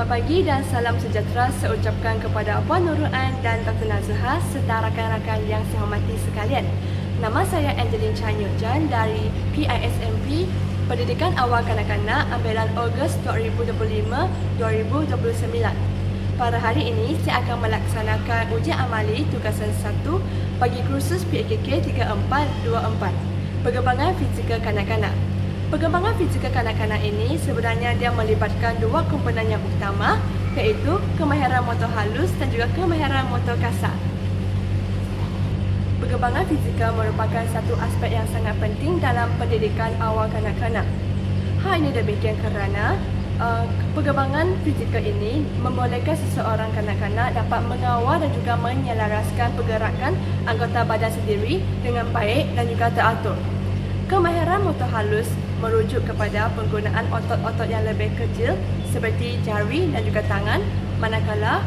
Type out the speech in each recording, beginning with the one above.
Selamat pagi dan salam sejahtera saya ucapkan kepada Puan Nurul Ain dan Dr. Nazha serta rakan-rakan yang saya hormati sekalian. Nama saya Angeline Chan Yojan dari PISMP Pendidikan Awal Kanak-Kanak ambilan Ogos 2025-2029. Pada hari ini, saya akan melaksanakan ujian amali tugasan 1 bagi kursus PKK 3424, Pengembangan Fizikal Kanak-Kanak. Pengembangan fizikal kanak-kanak ini sebenarnya dia melibatkan dua komponen yang utama, iaitu kemahiran motor halus dan juga kemahiran motor kasar. Pengembangan fizikal merupakan satu aspek yang sangat penting dalam pendidikan awal kanak-kanak. Hal ini demikian kerana pengembangan fizikal ini membolehkan seseorang kanak-kanak dapat mengawal dan juga menyelaraskan pergerakan anggota badan sendiri dengan baik dan juga teratur. Kemahiran motor halus merujuk kepada penggunaan otot-otot yang lebih kecil seperti jari dan juga tangan, manakala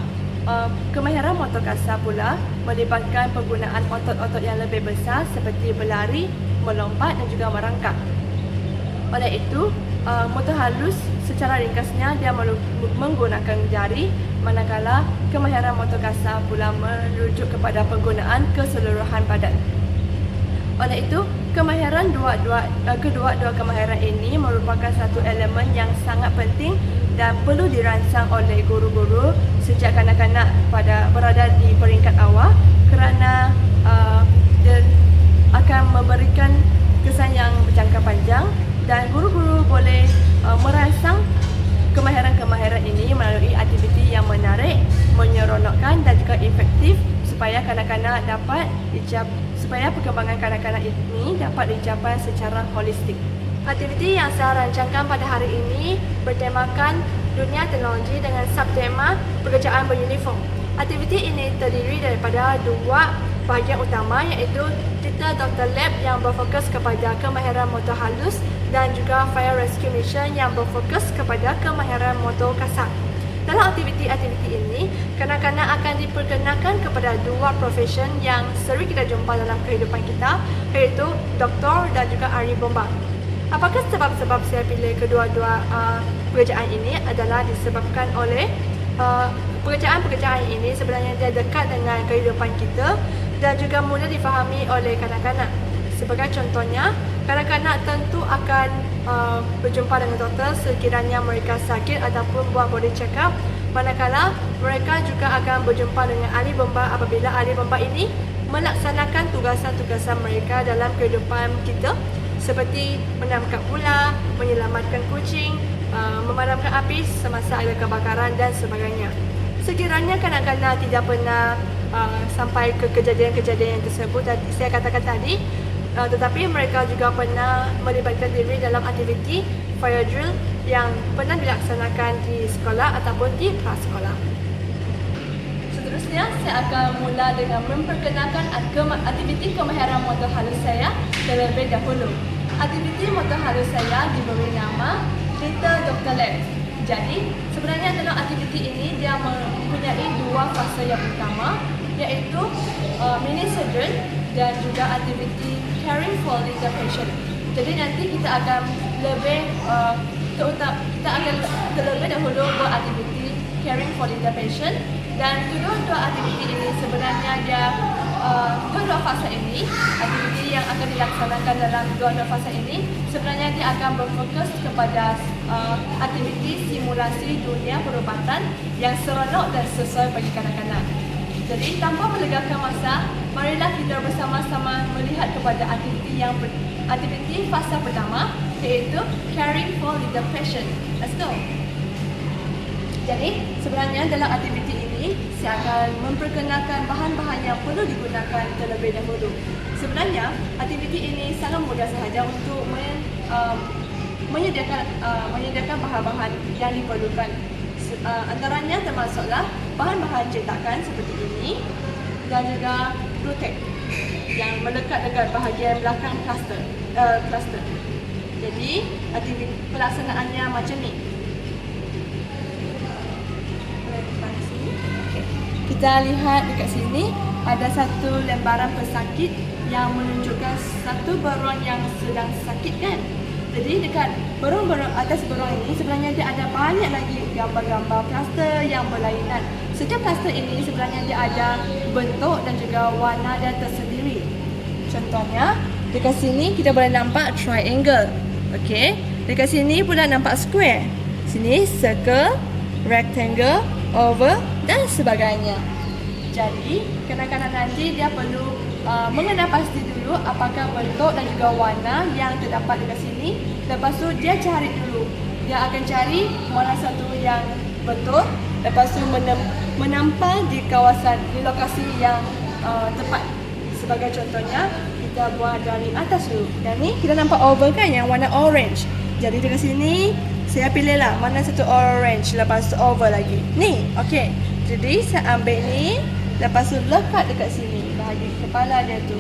kemahiran motor kasar pula melibatkan penggunaan otot-otot yang lebih besar seperti berlari, melompat dan juga merangkak. Oleh itu, motor halus secara ringkasnya dia menggunakan jari, manakala kemahiran motor kasar pula merujuk kepada penggunaan keseluruhan badan. Oleh itu, kedua-dua kemahiran ini merupakan satu elemen yang sangat penting dan perlu dirancang oleh guru-guru sejak kanak-kanak berada di peringkat awal kerana dia akan memberikan kesan yang berjangka panjang dan guru-guru boleh merangsang kemahiran-kemahiran ini melalui aktiviti yang menarik, menyeronokkan dan juga efektif supaya kanak-kanak supaya perkembangan kanak-kanak ini dapat dicapai secara holistik. Aktiviti yang saya rancangkan pada hari ini bertemakan dunia teknologi dengan subtema pekerjaan beruniform. Aktiviti ini terdiri daripada dua bahagian utama, iaitu kita Dr. Lab yang berfokus kepada kemahiran motor halus dan juga Fire Rescue Mission yang berfokus kepada kemahiran motor kasar. Dalam aktiviti-aktiviti ini, kanak-kanak akan diperkenalkan kepada dua profesion yang sering kita jumpa dalam kehidupan kita, iaitu doktor dan juga ahli bomba. Apakah sebab-sebab saya pilih kedua-dua pekerjaan ini adalah disebabkan oleh pekerjaan-pekerjaan ini sebenarnya dia dekat dengan kehidupan kita dan juga mudah difahami oleh kanak-kanak. Sebagai contohnya, kanak-kanak tentu akan berjumpa dengan doktor sekiranya mereka sakit ataupun buat body check up, manakala mereka juga akan berjumpa dengan ahli bomba apabila ahli bomba ini melaksanakan tugasan-tugasan mereka dalam kehidupan kita seperti menangkap ular, menyelamatkan kucing, memadamkan api semasa ada kebakaran dan sebagainya. Sekiranya kanak-kanak tidak pernah sampai ke kejadian-kejadian tersebut saya katakan tadi, tetapi mereka juga pernah melibatkan diri dalam aktiviti fire drill yang pernah dilaksanakan di sekolah ataupun di prasekolah. Seterusnya, saya akan mula dengan memperkenalkan aktiviti kemahiran motor halus saya terlebih dahulu. Aktiviti motor halus saya diberi nama Little Dr. Lab. Jadi, sebenarnya dalam aktiviti ini dia mempunyai dua fasa yang utama, iaitu mini surgeon dan juga aktiviti caring for little patient. Jadi nanti kita akan terlebih dahulu buat aktiviti caring for little patient, dan kedua-dua aktiviti ini sebenarnya dia dua-dua fasa ini, aktiviti yang akan dilaksanakan dalam dua-dua fasa ini sebenarnya dia akan berfokus kepada aktiviti simulasi dunia perubatan yang seronok dan sesuai bagi kanak-kanak. Jadi tanpa melegakan masa, marilah kita bersama-sama melihat kepada aktiviti fasa pertama, iaitu caring for little patient. Let's go. Jadi sebenarnya dalam aktiviti ini saya akan memperkenalkan bahan-bahan yang perlu digunakan terlebih dahulu. Sebenarnya aktiviti ini sangat mudah sahaja untuk menyediakan bahan-bahan yang diperlukan. Antaranya termasuklah bahan-bahan cetakan seperti ini dan juga glue tape yang melekat dekat bahagian belakang plaster. Jadi aktiviti pelaksanaannya macam ni. Kita lihat dekat sini ada satu lembaran pesakit yang menunjukkan satu beruang yang sedang sakit kan. Jadi dekat burung-burung atas burung ini sebenarnya dia ada banyak lagi gambar-gambar plaster yang berlainan. Setiap plaster ini sebenarnya dia ada bentuk dan juga warna dia tersendiri. Contohnya, dekat sini kita boleh nampak triangle. Okey. Dekat sini pula nampak square. Sini circle, rectangle, oval dan sebagainya. Jadi, kanak-kanak nanti dia perlu mengenal pasti dulu apakah bentuk dan juga warna yang terdapat dekat sini. Lepas tu dia cari dulu. Dia akan cari mana satu yang betul. Lepas tu menampal di kawasan, di lokasi yang tepat. Sebagai contohnya, kita buat dari atas dulu. Dan ni kita nampak oval kan yang warna orange. Jadi dekat sini saya pilihlah mana satu orange, lepas tu oval lagi. Ni, okey. Jadi saya ambil ni, lepas tu lekat dekat sini bahagian kepala dia tu.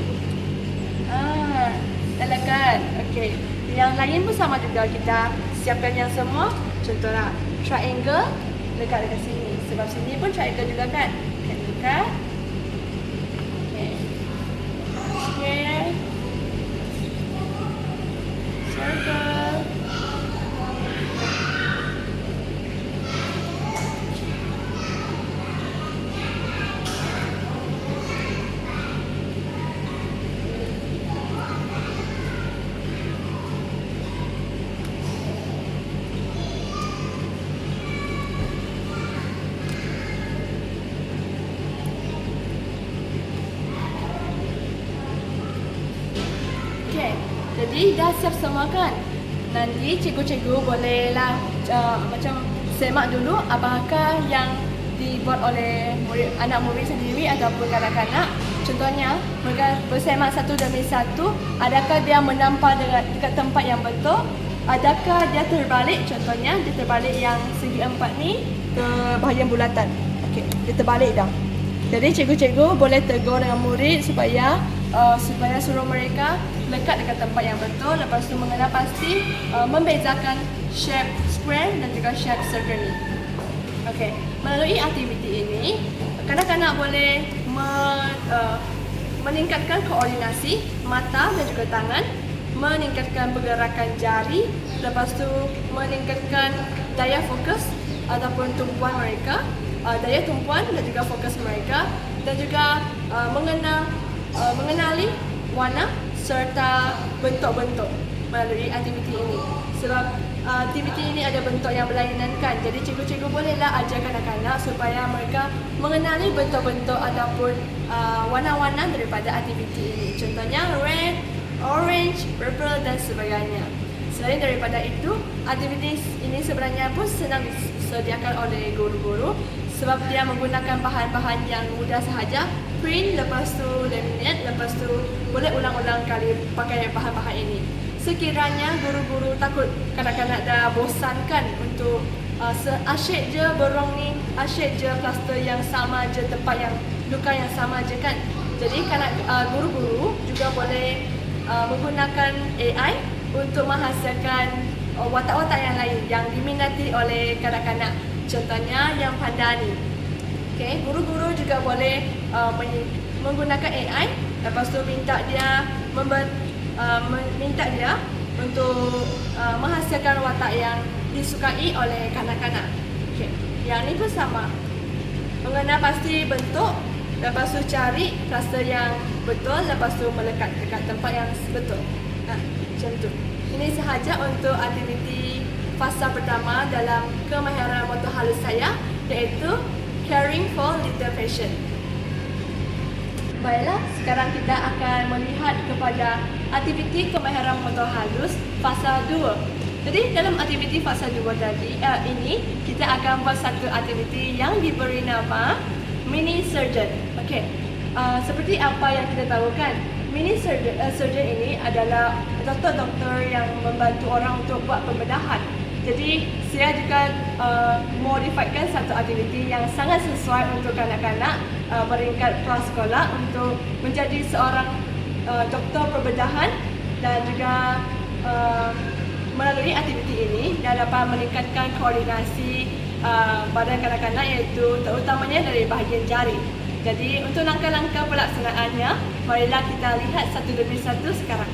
Dah lekat. Okey. Yang lain pun sama juga, kita siapkan yang semua. Contohlah triangle lekat dekat sini. Sebab sini pun triangle juga kan. Lekat. Okey. Square. Circle. Jadi dah siap semua kan? Nanti cikgu-cikgu bolehlah macam semak dulu apakah yang dibuat oleh anak murid sendiri ataupun kanak-kanak. Contohnya, mereka bersemak satu demi satu, adakah dia menampal dekat tempat yang betul, adakah dia terbalik. Contohnya, dia terbalik yang segi empat ni ke bahagian bulatan. Okey, dia terbalik dah. Jadi cikgu-cikgu boleh tegur dengan murid supaya suruh mereka lekat dekat tempat yang betul. Lepas tu mengenal pasti membezakan shape square dan juga shape circle ni. Okey, melalui aktiviti ini kanak-kanak boleh meningkatkan koordinasi mata dan juga tangan, meningkatkan pergerakan jari, lepas tu meningkatkan daya fokus ataupun tumpuan mereka, daya tumpuan dan juga fokus mereka, dan juga mengenali warna serta bentuk-bentuk melalui aktiviti ini. Sebab aktiviti ini ada bentuk yang berlainan kan. Jadi cikgu-cikgu bolehlah ajar kanak-kanak supaya mereka mengenali bentuk-bentuk ataupun warna-warna daripada aktiviti ini. Contohnya red, orange, purple dan sebagainya. Selain daripada itu, aktiviti ini sebenarnya pun senang disediakan oleh guru-guru sebab dia menggunakan bahan-bahan yang mudah sahaja. Print, lepas tu laminate, lepas tu boleh ulang-ulang kali pakai bahan-bahan ini. Sekiranya guru-guru takut kanak-kanak dah bosankan untuk asyik je burung ni, asyik je plaster yang sama je, tempat yang luka yang sama je kan. Jadi guru-guru juga boleh menggunakan AI untuk menghasilkan watak-watak yang lain yang diminati oleh kanak-kanak. Contohnya yang panda ni. Okay, guru-guru juga boleh menggunakan AI, lepas tu minta dia untuk menghasilkan watak yang disukai oleh kanak-kanak. Okay, yang ni pun sama. Mengenal pasti bentuk, lepas tu cari plaster yang betul, lepas tu melekat dekat tempat yang betul. Macam tu. Ini sahaja untuk aktiviti fasa pertama dalam kemahiran motor halus saya, iaitu Caring for Little Patient. Baiklah, sekarang kita akan melihat kepada aktiviti kemahiran motor halus fasa 2. Jadi dalam aktiviti fasa 2 tadi ini kita akan buat satu aktiviti yang diberi nama mini surgeon. Okey. Seperti apa yang kita tahu kan, mini surgeon ini adalah doktor-doktor yang membantu orang untuk buat pembedahan. Jadi saya juga modifikan satu aktiviti yang sangat sesuai untuk kanak-kanak peringkat prasekolah untuk menjadi seorang doktor perbedahan, dan juga melalui aktiviti ini dia dapat meningkatkan koordinasi badan kanak-kanak, iaitu terutamanya dari bahagian jari. Jadi untuk langkah-langkah pelaksanaannya, marilah kita lihat satu demi satu sekarang.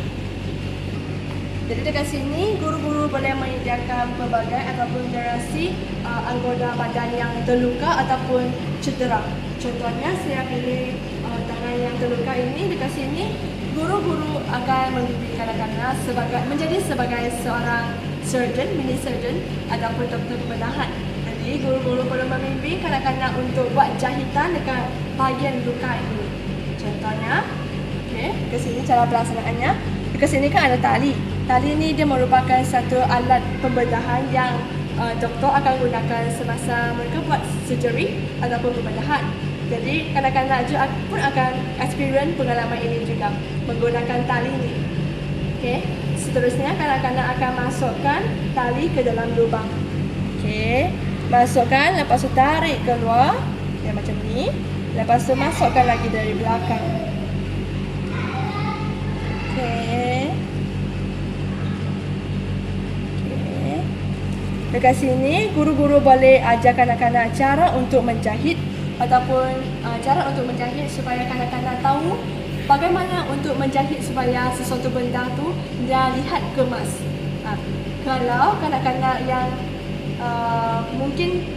Jadi dekat sini guru-guru boleh menyediakan pelbagai ataupun durasi anggota badan yang terluka ataupun cedera. Contohnya saya pilih tangan yang terluka ini. Dekat sini guru-guru akan membimbing kanak-kanak menjadi sebagai seorang surgeon, mini surgeon ataupun doktor pembedahan. Jadi guru-guru perlu membimbing kanak-kanak untuk buat jahitan dekat bahagian luka ini. Contohnya, okey, ke sini cara pelaksanaannya. Dekat sini kan ada tali. Tali ini dia merupakan satu alat pembedahan yang doktor akan gunakan semasa mereka buat surgery ataupun pembedahan. Jadi kanak-kanak pun akan experience pengalaman ini juga menggunakan tali ini. Okey, seterusnya kanak-kanak akan masukkan tali ke dalam lubang. Okey, masukkan, lepas tu tarik keluar, ya macam ni. Lepas tu masukkan lagi dari belakang. Okey. Dekat sini, guru-guru boleh ajar kanak-kanak cara untuk menjahit ataupun cara untuk menjahit supaya kanak-kanak tahu bagaimana untuk menjahit supaya sesuatu benda tu dia lihat kemas. Kalau kanak-kanak yang mungkin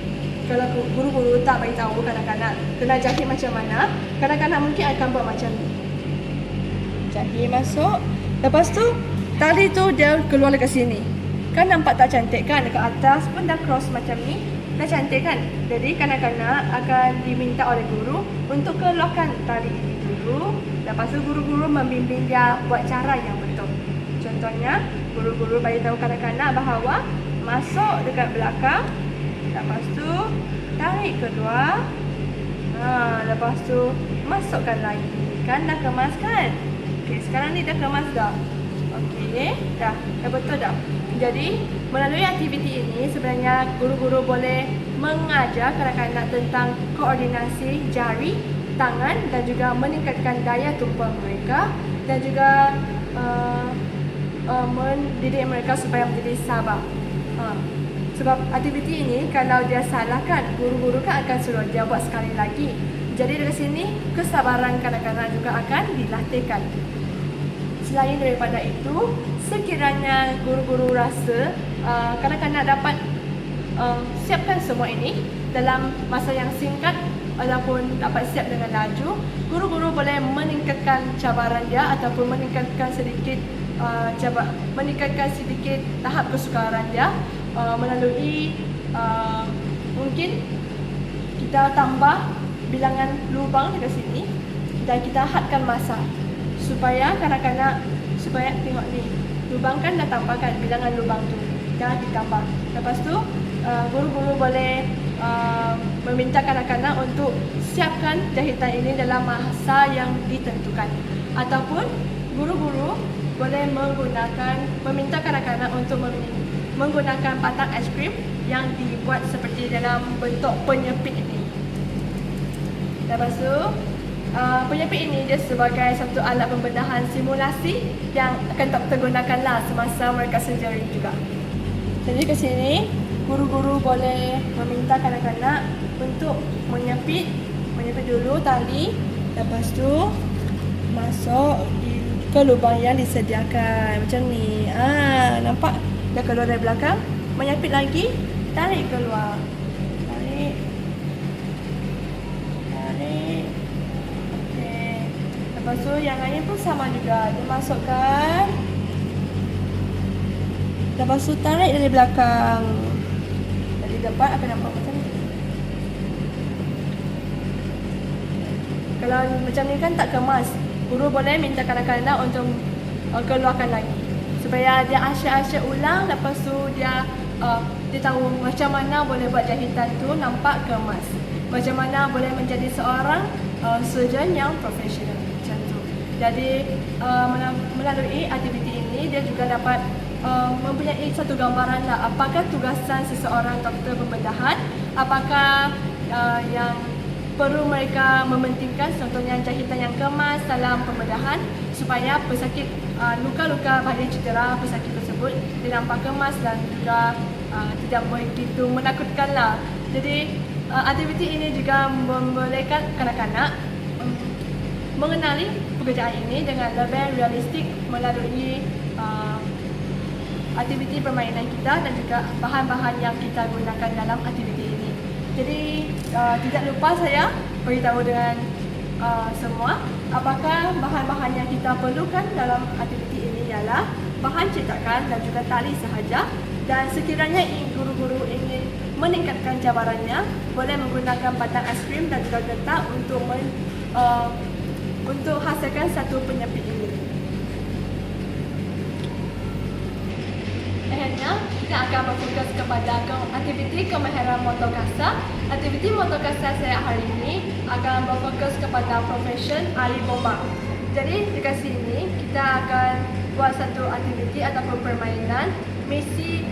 kalau guru-guru tak bagi tahu kanak-kanak kena jahit macam mana, kanak-kanak mungkin akan buat macam ni. Jahit masuk, lepas tu tali tu dia keluar dekat sini. Kan nampak tak cantik kan? Dekat atas pun dah cross macam ni. Dah cantik kan? Jadi kanak-kanak akan diminta oleh guru untuk keluarkan tali ini dulu. Lepas tu guru-guru membimbing dia buat cara yang betul. Contohnya, guru-guru bagi tahu kanak-kanak bahawa masuk dekat belakang. Lepas tu tarik keluar. Lepas tu masukkan lagi. Kan dah kemas kan? Okey, sekarang ni dah kemas dah. Okey, dah betul dah. Jadi, melalui aktiviti ini sebenarnya guru-guru boleh mengajar kanak-kanak tentang koordinasi jari, tangan dan juga meningkatkan daya tumpah mereka dan juga mendidik mereka supaya menjadi sabar. Sebab aktiviti ini kalau dia salah kan, guru-guru kan akan suruh dia buat sekali lagi. Jadi dari sini kesabaran kanak-kanak juga akan dilatihkan. Selain daripada itu, sekiranya guru-guru rasa kanak-kanak dapat siapkan semua ini dalam masa yang singkat ataupun dapat siap dengan laju, guru-guru boleh meningkatkan cabaran dia ataupun meningkatkan sedikit tahap kesukaran dia melalui mungkin kita tambah bilangan lubang dekat sini dan kita hadkan masa supaya kanak-kanak tengok ni, lubang kan dah tambahkan bilangan lubang tu, dah ditambah. Lepas tu guru-guru boleh meminta kanak-kanak untuk siapkan jahitan ini dalam masa yang ditentukan, ataupun guru-guru boleh meminta kanak-kanak untuk menggunakan batang es krim yang dibuat seperti dalam bentuk penyepit ini. Lepas tu penyepit ini dia sebagai satu alat pembedahan simulasi yang akan doktor gunakanlah semasa mereka surgery juga. Jadi ke sini guru-guru boleh meminta kanak-kanak untuk menyepit dulu tali, lepas tu masuk ke lubang yang disediakan macam ni. Nampak dah keluar dari belakang, menyepit lagi, tarik keluar. Lepas tu yang lain pun sama juga. Dia masukkan. Lepas tu tarik dari belakang. Dari depan akan nampak macam ni. Kalau macam ni kan tak kemas, guru boleh minta kanak-kanak untuk keluarkan lagi supaya dia asyik-asyik ulang. Lepas tu dia tahu macam mana boleh buat jahitan tu nampak kemas, macam mana boleh menjadi seorang surgeon yang profesional. Jadi melalui aktiviti ini dia juga dapat mempunyai satu gambaran lah apakah tugasan seseorang doktor pembedahan, apakah yang perlu mereka mementingkan, contohnya jahitan yang kemas dalam pembedahan supaya pesakit luka-luka bahagian cedera pesakit tersebut dia nampak kemas dan juga tidak begitu menakutkan lah. Jadi aktiviti ini juga membolehkan kanak-kanak mengenali pekerjaan ini dengan lebih realistik melalui aktiviti permainan kita dan juga bahan-bahan yang kita gunakan dalam aktiviti ini. Jadi tidak lupa saya beritahu dengan semua apakah bahan-bahan yang kita perlukan dalam aktiviti ini ialah bahan cetakan dan juga tali sahaja. Dan sekiranya guru-guru ingin meningkatkan cabarannya, boleh menggunakan batang aiskrim dan juga getah untuk hasilkan satu penyepit ini. Akhirnya, kita akan berfokus kepada aktiviti kemahiran motor kasar. Aktiviti motor kasar saya hari ini akan berfokus kepada profesion ahli bomba. Jadi, dekat sini kita akan buat satu aktiviti ataupun permainan misi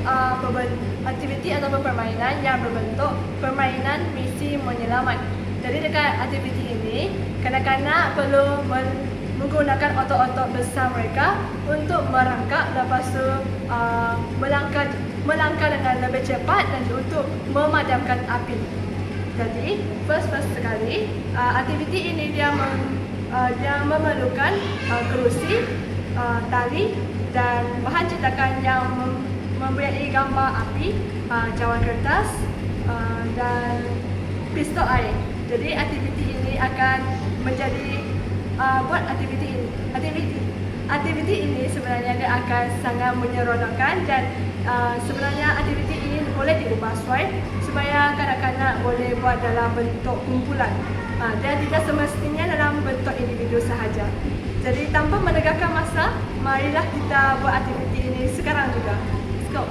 aktiviti ataupun permainan yang berbentuk permainan misi menyelamat. Jadi dekat aktiviti ini, kanak-kanak perlu menggunakan otot-otot besar mereka untuk merangkak, lepas tu melangkah dengan lebih cepat dan untuk memadamkan api. Jadi first sekali, aktiviti ini dia memerlukan kerusi, tali dan bahan cetakan yang mempunyai gambar api, cawan kertas dan pistol air. Jadi aktiviti ini akan menjadi buat aktiviti ini sebenarnya dia akan sangat menyeronokkan dan sebenarnya aktiviti ini boleh diubah supaya kanak-kanak boleh buat dalam bentuk kumpulan dan tidak semestinya dalam bentuk individu sahaja. Jadi tanpa menegakkan masa, marilah kita buat aktiviti ini sekarang juga. Let's go.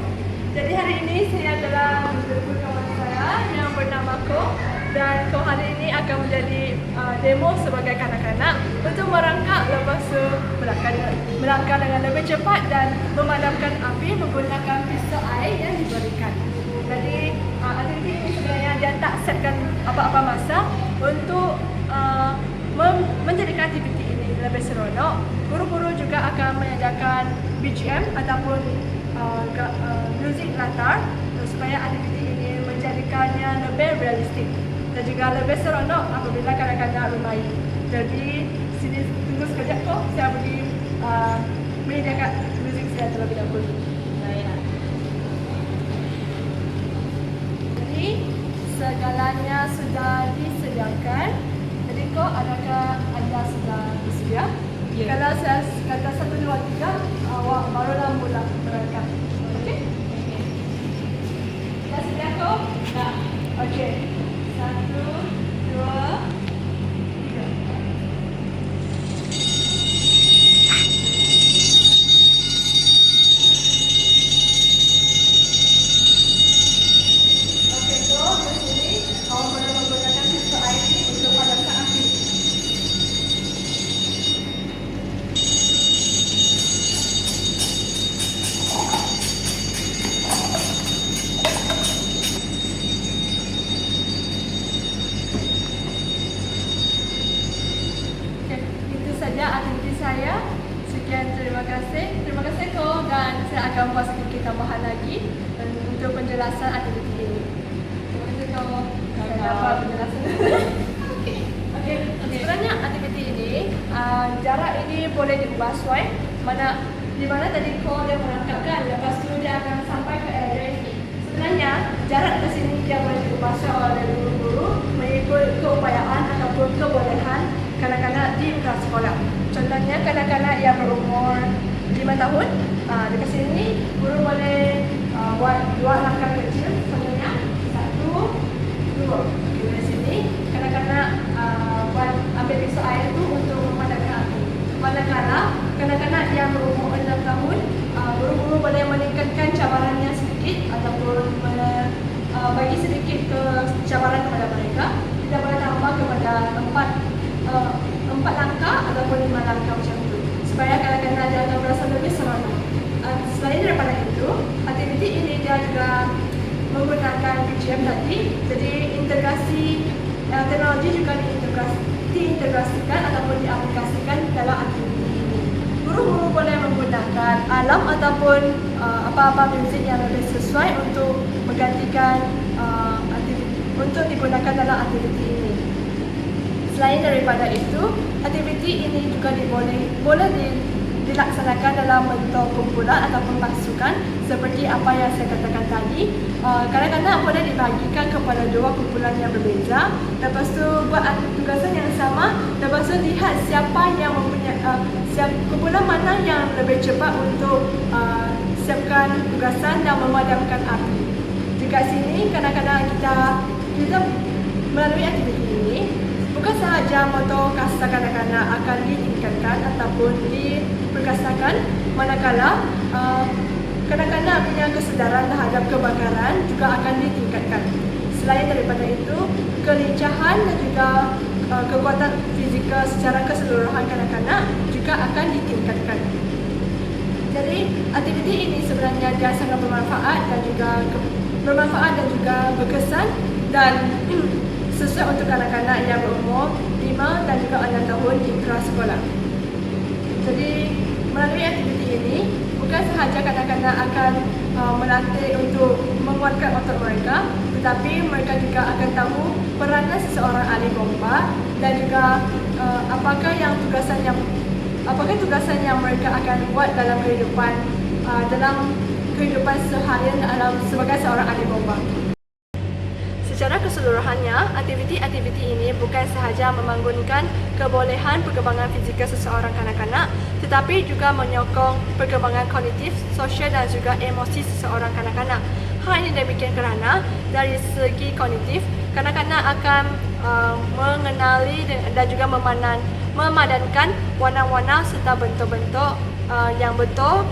Jadi hari ini saya adalah bersama kawan saya yang bernama Ko, dan Ko hari ini akan menjadi demo sebagai kanak-kanak untuk merangkak, lepas tu melangkah dengan lebih cepat dan memadamkan api menggunakan pistol air yang diberikan. Jadi aktiviti ini sebenarnya dia tak setkan apa-apa masa untuk menjadikan aktiviti ini lebih seronok. Guru-guru juga akan menyediakan BGM ataupun muzik latar supaya aktiviti ini menjadikannya lebih realistik dan juga lebih seronok apabila kanak-kanak bermain. Jadi sini tunggu sekejap kok, saya pergi menyediakan muzik saya terlebih dahulu. Jadi segalanya sudah disediakan. Jadi kok adakah anda sudah bersedia? Yeah. Kalau saya kata 1, 2, 3, awak barulah mula berangkat. Okey? Dah sedia kok? Dah. Okey. 1, 2, 3. Okey kok, di sini awak boleh menggunakan pistol air untuk padamkan api. Aktiviti saya. Sekian, terima kasih. Terima kasih Ko, dan saya akan buat sedikit tambahan lagi untuk penjelasan aktiviti ini. Terima kasih Ko. Saya dapat penjelasan. Okey. Sebenarnya aktiviti ini jarak ini boleh diubah di mana tadi Ko dia merangkakkan, lepas tu dia akan sampai ke area ini. Sebenarnya jarak ke sini dia boleh diubah oleh guru-guru mengikut keupayaan ataupun kebolehan kanak-kanak di kelas sekolah. Contohnya kanak-kanak yang berumur 5 tahun, dekat sini guru boleh buat 2 langkah kecil. Contohnya 1, 2. Di sini kanak-kanak ambil pisau air itu untuk memadamkan api. Manakala kanak-kanak yang berumur 6 tahun, guru-guru boleh meningkatkan cabarannya sedikit ataupun bagi sedikit cabaran kepada mereka. Kita boleh tambah kepada 4 langkah ataupun 5 langkah macam itu, supaya kanak-kanak dia akan merasa lebih seronok. Selain daripada itu, aktiviti ini dia juga menggunakan BGM tadi. Jadi integrasi teknologi juga diintegrasikan ataupun diaplikasikan dalam aktiviti ini. Guru-guru boleh menggunakan alam ataupun apa-apa muzik yang lebih sesuai untuk menggantikan untuk digunakan dalam aktiviti ini. Selain daripada itu, aktiviti ini juga boleh dilaksanakan dalam bentuk kumpulan ataupun pasukan seperti apa yang saya katakan tadi. Kanak-kanak boleh dibahagikan kepada dua kumpulan yang berbeza. Lepas tu buat tugasan yang sama. Lepas tu lihat siapa yang kumpulan mana yang lebih cepat untuk siapkan tugasan dan memadamkan api. Dekat sini kanak-kanak kita melalui aktiviti ini bukan sahaja motor kasar kanak-kanak akan ditingkatkan ataupun diperkasakan, manakala kanak-kanak punya kesedaran terhadap kebakaran juga akan ditingkatkan. Selain daripada itu, kelincahan dan juga kekuatan fizikal secara keseluruhan kanak-kanak juga akan ditingkatkan. Jadi, aktiviti ini sebenarnya dia sangat bermanfaat dan juga berkesan dan sesuai untuk kanak-kanak yang berumur 5 dan juga 6 tahun di prasekolah. Jadi, melalui aktiviti ini, bukan sahaja kanak-kanak akan melatih untuk menguatkan otot mereka, tetapi mereka juga akan tahu peranan seseorang ahli bomba dan juga apakah tugasan yang mereka akan buat dalam kehidupan seharian sebagai seorang ahli bomba. Secara keseluruhannya, aktiviti-aktiviti ini bukan sahaja membangunkan kebolehan perkembangan fizikal seseorang kanak-kanak, tetapi juga menyokong perkembangan kognitif, sosial dan juga emosi seseorang kanak-kanak. Hal ini demikian kerana dari segi kognitif, kanak-kanak akan mengenali dan juga memadankan warna-warna serta bentuk-bentuk yang betul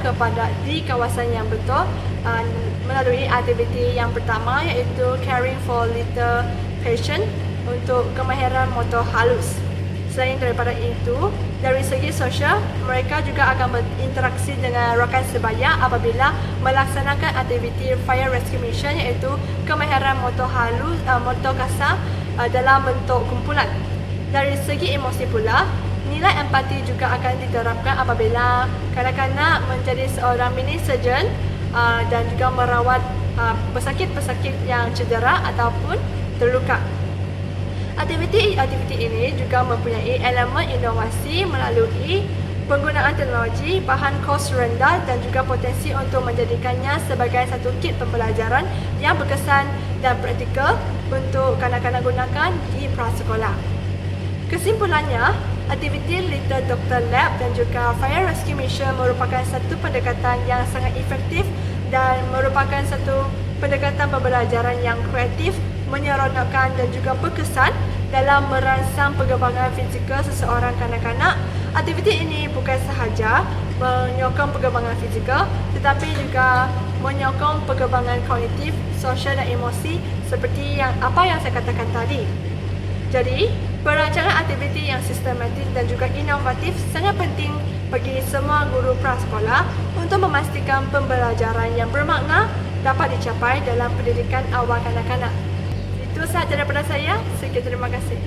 di kawasan yang betul melalui aktiviti yang pertama, iaitu Caring for Little Patient untuk kemahiran motor halus. Selain daripada itu, dari segi sosial, mereka juga akan berinteraksi dengan rakan sebaya apabila melaksanakan aktiviti Fire Rescue Mission, iaitu kemahiran motor halus, motor kasar dalam bentuk kumpulan. Dari segi emosi pula, nilai empati juga akan diterapkan apabila kanak-kanak menjadi seorang mini surgeon dan juga merawat pesakit-pesakit yang cedera ataupun terluka. Aktiviti-aktiviti ini juga mempunyai elemen inovasi melalui penggunaan teknologi, bahan kos rendah dan juga potensi untuk menjadikannya sebagai satu kit pembelajaran yang berkesan dan praktikal untuk kanak-kanak gunakan di prasekolah. Kesimpulannya, aktiviti Little Doctor Lab dan juga Fire Rescue Mission merupakan satu pendekatan yang sangat efektif dan merupakan satu pendekatan pembelajaran yang kreatif, menyeronokkan dan juga berkesan dalam merangsang perkembangan fizikal seseorang kanak-kanak. Aktiviti ini bukan sahaja menyokong perkembangan fizikal, tetapi juga menyokong perkembangan kognitif, sosial dan emosi seperti apa yang saya katakan tadi. Jadi, perancangan aktiviti yang sistematik dan juga inovatif sangat penting bagi semua guru prasekolah untuk memastikan pembelajaran yang bermakna dapat dicapai dalam pendidikan awal kanak-kanak. Itu sahaja daripada saya. Sekian terima kasih.